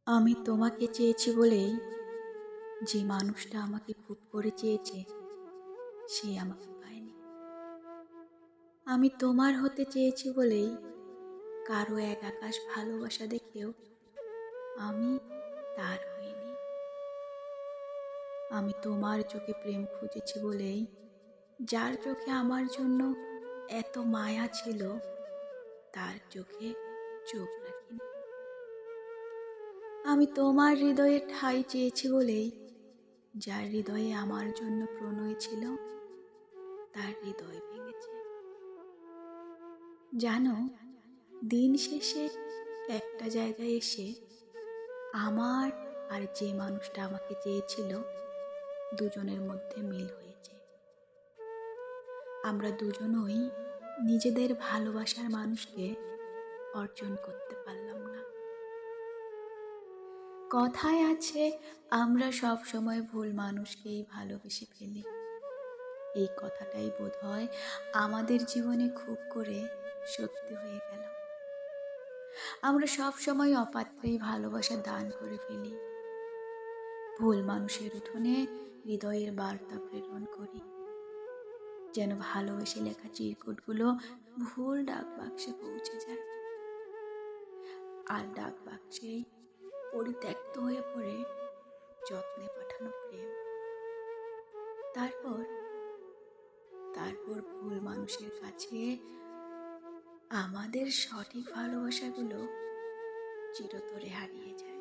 আমি তোমাকে চেয়েছি বলেই যে মানুষটা আমাকে খুব করে চেয়েছে সে আমাকে পায়নি। আমি তোমার হতে চেয়েছি বলেই কারো এক আকাশ ভালোবাসা দেখেও আমি তার হইনি। আমি তোমার চোখে প্রেম খুঁজেছি বলেই যার চোখে আমার জন্য এত মায়া ছিল তার চোখে চোখ রাখিনি। আমি তোমার হৃদয়ে ঠাঁই চেয়েছি বলেই যার হৃদয়ে আমার জন্য প্রণয় ছিল তার হৃদয় ভেঙেছে। জানো, দিন শেষে একটা জায়গায় এসে আমার আর যে মানুষটা আমাকে চেয়েছিল দুজনের মধ্যে মিল হয়েছে। আমরা দুজনই নিজেদের ভালোবাসার মানুষকে অর্জন করতে পারলাম না। কথায় আছে আমরা সব সময় ভুল মানুষকেই ভালোবেসে ফেলি। এই কথাটাই বোধহয় আমাদের জীবনে খুব করে সত্যি হয়ে গেল। আমরা সব সময় অপাত্রেই ভালোবাসা দান করে ফেলি। ভুল মানুষের উঠোনে হৃদয়ের বার্তা প্রেরণ করি, যেন ভালোবেসে লেখা চিরকুটগুলো ভুল ডাক বাক্সে পৌঁছে যায়। আর ডাক বাক্সেই পরিত্যক্ত হয়ে পড়ে যত্নে পাঠানো প্রেম। তারপর তারপর ভুল মানুষের কাছে আমাদের সঠিক ভালোবাসাগুলো চিরতরে হারিয়ে যায়।